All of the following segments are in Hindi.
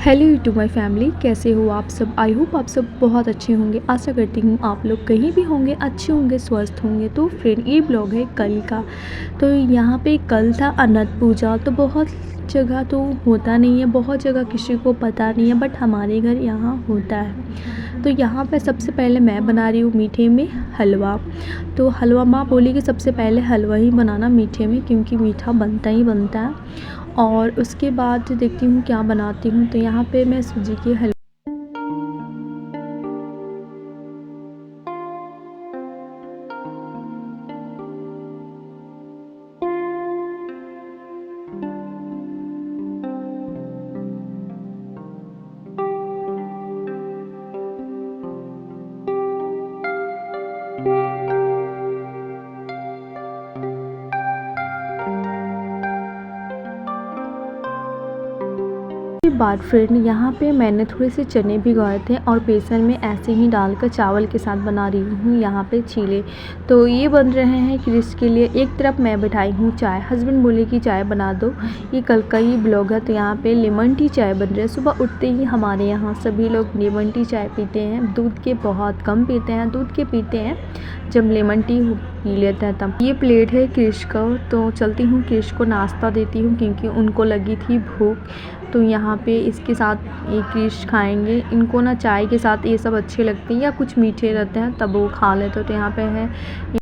हेलो यूट्यूब माय फैमिली, कैसे हो आप सब। आई होप आप सब बहुत अच्छे होंगे। आशा करती हूँ आप लोग कहीं भी होंगे अच्छे होंगे, स्वस्थ होंगे। तो फ्रेंड, ये ब्लॉग है कल का। तो यहाँ पे कल था अनंत पूजा। तो बहुत जगह तो होता नहीं है, बहुत जगह किसी को पता नहीं है, बट हमारे घर यहाँ होता है। तो यहाँ पे सबसे पहले मैं बना रही हूँ मीठे में हलवा। तो हलवा माँ बोली कि सबसे पहले हलवा ही बनाना मीठे में, क्योंकि मीठा बनता ही बनता है। और उसके बाद देखती हूँ क्या बनाती हूँ। तो यहाँ पे मैं सूजी की हलवा के बाद फ्रेंड, यहाँ पे मैंने थोड़े से चने भिगोए थे और बेसन में ऐसे ही डालकर चावल के साथ बना रही हूँ यहाँ पे चीले। तो ये बन रहे हैं क्रिश के लिए। एक तरफ मैं बैठाई हूँ चाय, हस्बैंड बोले कि चाय बना दो। ये कल का ही ब्लॉग है। तो यहाँ पे लेमन टी चाय बन रही है। सुबह उठते ही हमारे यहाँ सभी लोग लेमन टी चाय पीते हैं। दूध के बहुत कम पीते हैं, दूध के पीते हैं जब लेमन टी पी लेते हैं तब। ये प्लेट है क्रिश का। तो चलती हूँ क्रिश को नाश्ता देती हूँ, क्योंकि उनको लगी थी भूख। तो यहाँ पे इसके साथ ये क्रिश खाएंगे। इनको ना चाय के साथ ये सब अच्छे लगते हैं, या कुछ मीठे रहते हैं तब वो खा लेते। तो यहाँ पे है,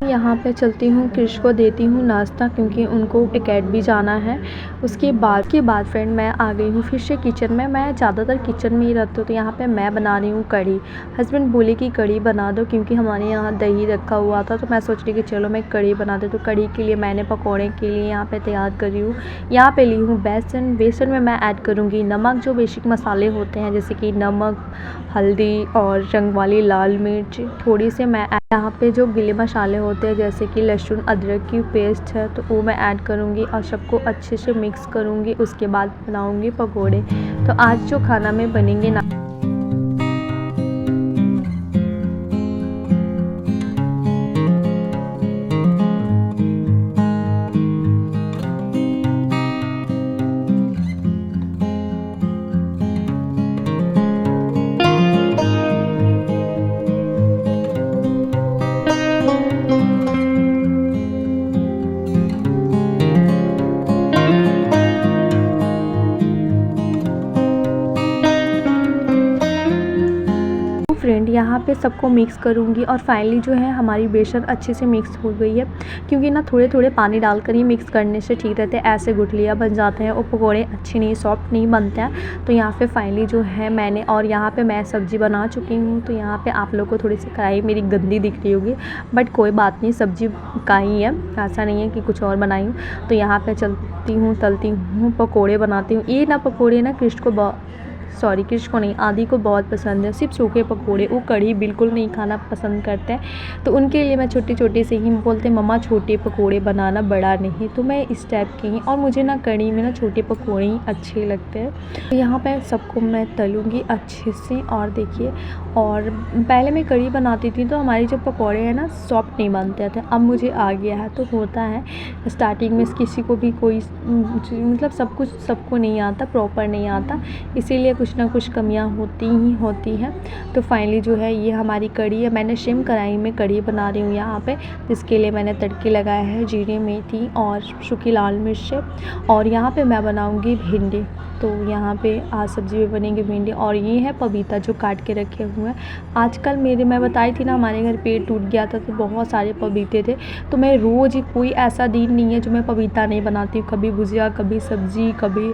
यहाँ पे चलती हूँ क्रिश को देती हूँ नाश्ता, क्योंकि उनको एकेडमी जाना है। उसके बाद फ्रेंड मैं आ गई हूँ फिर से किचन में। मैं ज़्यादातर किचन में ही रहती हूँ। तो यहाँ पे मैं बना रही हूँ कढ़ी। हस्बैंड बोले कि कढ़ी बना दो, क्योंकि हमारे यहाँ दही रखा हुआ था। तो मैं सोच रही कि चलो मैं कढ़ी बना दे। तो कढ़ी के लिए मैंने पकौड़े के लिए यहाँ पे तैयार कर रही हूँ। यहाँ पे ली हूँ बेसन में मैं ऐड करूँगी नमक, जो बेसिक मसाले होते हैं जैसे कि नमक, हल्दी और रंग वाली लाल मिर्च। थोड़ी से मैं यहाँ पे जो गिले मसाले होते हैं जैसे कि लहसुन अदरक की पेस्ट है, तो वो मैं ऐड करूँगी और सबको अच्छे से मिक्स करूँगी। उसके बाद बनाऊँगी पकोड़े। तो आज जो खाना में बनेंगे ना, फ्रेंड यहाँ पे सबको मिक्स करूँगी। और फाइनली जो है हमारी बेसन अच्छे से मिक्स हो गई है, क्योंकि ना थोड़े थोड़े पानी डालकर ही मिक्स करने से ठीक रहते हैं। ऐसे गुठलियाँ बन जाते हैं और पकौड़े अच्छे नहीं, सॉफ्ट नहीं बनते हैं। तो यहाँ पे फाइनली जो है मैंने, और यहाँ पे मैं सब्ज़ी बना चुकी हूँ। तो यहाँ पे आप लोग को थोड़ी सी कढ़ाई मेरी गंदी दिख रही होगी, बट कोई बात नहीं, सब्ज़ी का ही है, ऐसा नहीं है कि कुछ और बनाई हूँ। तो यहाँ पर चलती हूँ, तलती हूँ, पकौड़े बनाती हूँ। ये ना पकौड़े ना कृष्ण को नहीं, आदि को बहुत पसंद है सिर्फ सूखे पकोड़े। वो कढ़ी बिल्कुल नहीं खाना पसंद करते हैं। तो उनके लिए मैं छोटे छोटे से ही बोलते हैं मम्मा छोटे पकोड़े बनाना, बड़ा नहीं। तो मैं इस टाइप की ही, और मुझे ना कढ़ी में ना छोटे पकोड़े ही अच्छे लगते हैं। तो यहाँ पर सबको मैं तलूँगी अच्छे से। और देखिए, और पहले मैं कढ़ी बनाती थी तो हमारी जो पकोड़े हैं ना सॉफ्ट नहीं बनते थे। अब मुझे आ गया है। तो होता है स्टार्टिंग में किसी को भी कोई मतलब सब कुछ सबको नहीं आता, प्रॉपर नहीं आता, इसीलिए कुछ ना कुछ कमियां होती ही होती हैं। तो फाइनली जो है ये हमारी कढ़ी है। मैंने सेम कढ़ाई में कढ़ी बना रही हूँ यहाँ पे, जिसके लिए मैंने तड़के लगाए हैं जीरे, मेथी और सूखी लाल मिर्च से। और यहाँ पे मैं बनाऊँगी भिंडी। तो यहाँ पे आज सब्ज़ी में बनेंगी भिंडी। और ये है पपीता जो काट के रखे हुए हैं। आजकल मैं बताई थी ना हमारे घर पेड़ टूट गया था, तो बहुत सारे पपीते थे। तो मैं रोज़ ही, कोई ऐसा दिन नहीं है जो मैं पपीता नहीं बनाती हूँ। कभी भुजिया, कभी सब्ज़ी, कभी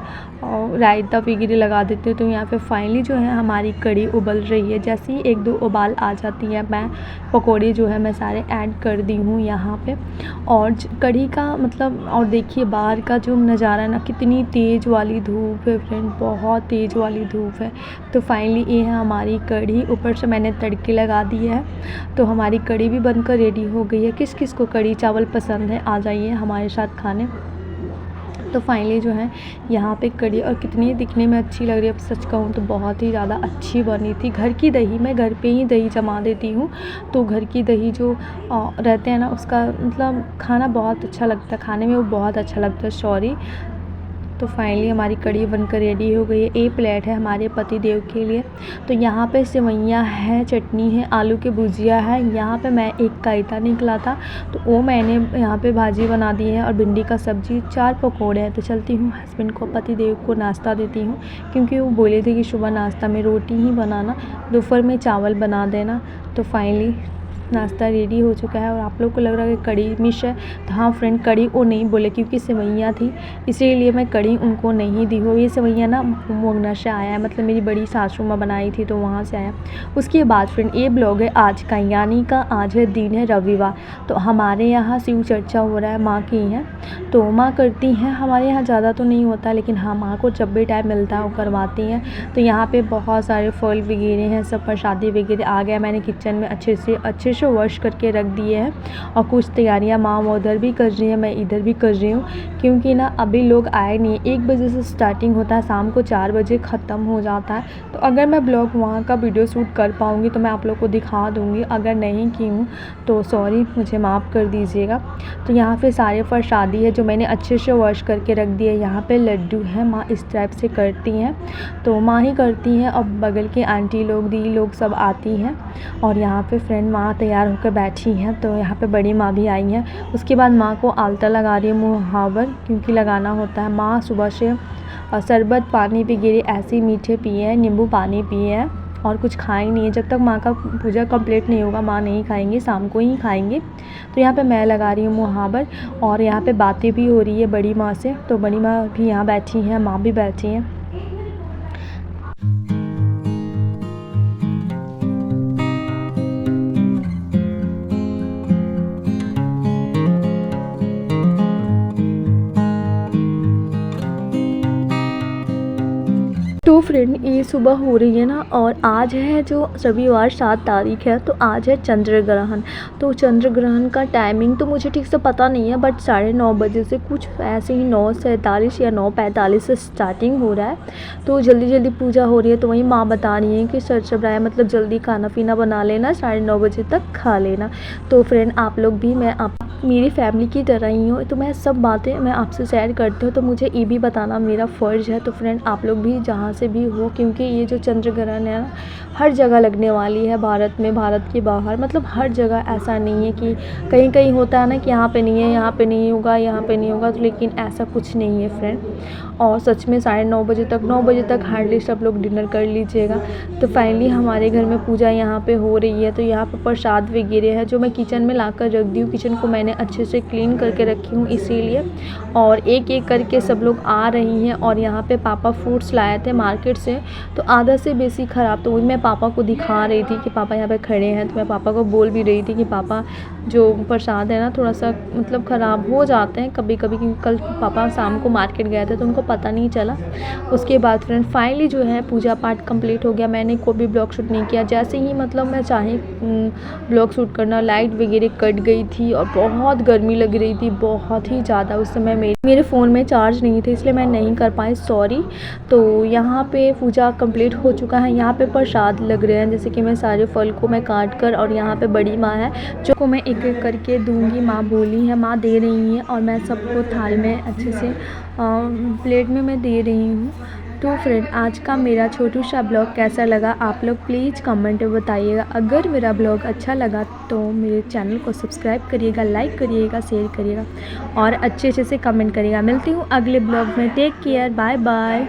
रायता वगैरह लगा देती हूँ। तो यहाँ पे फाइनली जो है हमारी कढ़ी उबल रही है। जैसे ही एक दो उबाल आ जाती है, मैं पकौड़े जो है मैं सारे ऐड कर दी हूँ यहाँ पे। और कढ़ी का मतलब, और देखिए बाहर का जो नज़ारा ना, कितनी तेज़ वाली धूप है फ्रेंड, बहुत तेज़ वाली धूप है। तो फाइनली ये है हमारी कढ़ी। ऊपर से मैंने तड़के लगा दिए हैं। तो हमारी कढ़ी भी बनकर रेडी हो गई है। किस किस को कढ़ी चावल पसंद है, आ जाइए हमारे साथ खाने। तो फाइनली जो है यहाँ पे कढ़ी, और कितनी दिखने में अच्छी लग रही है। अब सच कहूँ तो बहुत ही ज़्यादा अच्छी बनी थी। घर की दही, मैं घर पे ही दही जमा देती हूँ। तो घर की दही जो रहते हैं ना, उसका मतलब खाना बहुत अच्छा लगता है, खाने में वो बहुत अच्छा लगता है। सॉरी, तो फाइनली हमारी कढ़ी बनकर रेडी हो गई है। एक प्लेट है हमारे पति देव के लिए। तो यहाँ पे सेवइयाँ है, चटनी है, आलू की भुजिया है। यहाँ पे मैं एक रायता निकला था तो वो मैंने यहाँ पे भाजी बना दी है और भिंडी का सब्जी, 4 पकौड़े हैं। तो चलती हूँ हस्बैंड को, पति देव को नाश्ता देती हूँ, क्योंकि वो बोले थे कि सुबह नाश्ता में रोटी ही बनाना, दोपहर में चावल बना देना। तो फाइनली नाश्ता रेडी हो चुका है। और आप लोग को लग रहा है कि कढ़ी मिस है, तो हाँ फ्रेंड, कढ़ी वो नहीं बोले क्योंकि सेवइयाँ थी, इसीलिए मैं कढ़ी उनको नहीं दी हो। ये सेवइयाँ ना मोगना से आया है, मतलब मेरी बड़ी सासू माँ बनाई थी तो वहाँ से आया। उसके बाद फ्रेंड ये ब्लॉग है आज का, यानी का आज है दिन है रविवार। तो हमारे यहाँ शिव चर्चा हो रहा है, माँ की है तो माँ करती हैं। हमारे यहाँ ज़्यादा तो नहीं होता, लेकिन हाँ माँ को जब भी टाइम मिलता है वो करवाती हैं। तो यहाँ पे बहुत सारे फल वगैरह हैं, सब प्रसादी वगैरह आ गया। मैंने किचन में अच्छे से वॉश करके रख दिए हैं और कुछ तैयारियां माँ उधर भी कर रही है, मैं इधर भी कर रही हूँ, क्योंकि ना अभी लोग आए नहीं। 1 बजे से स्टार्टिंग होता है, शाम को 4 बजे ख़त्म हो जाता है। तो अगर मैं ब्लॉग वहाँ का वीडियो शूट कर पाऊँगी तो मैं आप लोग को दिखा दूँगी, अगर नहीं की हूँ तो सॉरी, मुझे माफ़ कर दीजिएगा। तो यहाँ पे सारे प्रसादी है जो मैंने अच्छे से वॉश करके रख दिए। यहाँ पे लड्डू है, माँ इस टाइप से करती हैं, तो माँ ही करती हैं और बगल के आंटी लोग, दी लोग सब आती हैं। और यहाँ पे फ्रेंड माँ तैयार होकर बैठी हैं, तो यहाँ पे बड़ी माँ भी आई हैं। उसके बाद माँ को आलता लगा रही है, मुहावर, क्योंकि लगाना होता है। माँ सुबह से शरबत पानी वगैरह ऐसे मीठे पिए हैं, नींबू पानी पिए हैं और कुछ खाए नहीं है। जब तक माँ का पूजा कंप्लीट नहीं होगा माँ नहीं खाएंगे, शाम को ही खाएंगे। तो यहाँ पे मैं लगा रही हूँ मुहावर और यहाँ पे बातें भी हो रही है बड़ी माँ से। तो बड़ी माँ भी यहाँ बैठी हैं, माँ भी बैठी हैं। तो फ्रेंड ये सुबह हो रही है ना, और आज है जो रविवार 7 तारीख है, तो आज है चंद्र ग्रहण। तो चंद्र ग्रहण का टाइमिंग तो मुझे ठीक से पता नहीं है, बट 9:30 बजे से कुछ ऐसे ही 9:47 या 9:45 से स्टार्टिंग हो रहा है। तो जल्दी जल्दी पूजा हो रही है। तो वही माँ बता रही है कि सर चब रहा है, मतलब जल्दी खाना पीना बना लेना, 9:30 बजे तक खा लेना। तो फ्रेंड आप लोग भी, मैं आप मेरी फैमिली की तरह ही हो, तो मैं सब बातें मैं आपसे शेयर करती हूँ, तो मुझे ये भी बताना मेरा फ़र्ज़ है। तो फ्रेंड आप लोग भी जहाँ से भी हो, क्योंकि ये जो चंद्र ग्रहण है ना हर जगह लगने वाली है, भारत में, भारत के बाहर, मतलब हर जगह। ऐसा नहीं है कि कहीं कहीं होता है ना कि यहाँ पे नहीं है, यहाँ पे नहीं होगा, यहाँ पे नहीं होगा, तो लेकिन ऐसा कुछ नहीं है फ्रेंड। और सच में 9:30 बजे तक, 9 बजे तक हार्डली सब लोग डिनर कर लीजिएगा। तो फाइनली हमारे घर में पूजा यहाँ पे हो रही है। तो यहाँ पे प्रसाद वगैरह है जो मैं किचन में ला कर रख दी हूँ। किचन को मैंने अच्छे से क्लीन करके रखी हूँ इसीलिए। और एक एक करके सब लोग आ रही हैं। और यहाँ पे पापा फ्रूट्स लाए थे मार्केट से, तो आधा से बेसी ख़राब, तो वही मैं पापा को दिखा रही थी कि पापा यहाँ पे खड़े हैं। तो मैं पापा को बोल भी रही थी कि पापा जो प्रसाद है ना थोड़ा सा मतलब ख़राब हो जाते हैं कभी कभी, क्योंकि कल पापा शाम को मार्केट गए थे तो उनको पता नहीं चला। उसके बाद फ्रेंड फाइनली जो है पूजा पाठ कंप्लीट हो गया। मैंने कोई भी ब्लॉग शूट नहीं किया, जैसे ही मतलब मैं चाहे ब्लॉग शूट करना, लाइट वगैरह कट गई थी और बहुत गर्मी लग रही थी, बहुत ही ज़्यादा। उस समय मेरे फ़ोन में चार्ज नहीं थे, इसलिए मैं नहीं कर पाई, सॉरी। तो यहाँ पे पूजा कंप्लीट हो चुका है। यहाँ पे प्रसाद लग रहे हैं, जैसे कि मैं सारे फल को मैं काट कर, और यहाँ पे बड़ी माँ है जो को मैं एक एक करके दूंगी, माँ बोली है, माँ दे रही है, और मैं सबको थाल में अच्छे से प्लेट में मैं दे रही हूँ। तो फ्रेंड आज का मेरा छोटू सा ब्लॉग कैसा लगा आप लोग प्लीज़ कमेंट में बताइएगा। अगर मेरा ब्लॉग अच्छा लगा तो मेरे चैनल को सब्सक्राइब करिएगा, लाइक करिएगा, शेयर करिएगा और अच्छे से कमेंट करिएगा। मिलती हूँ अगले ब्लॉग में, टेक केयर, बाय बाय।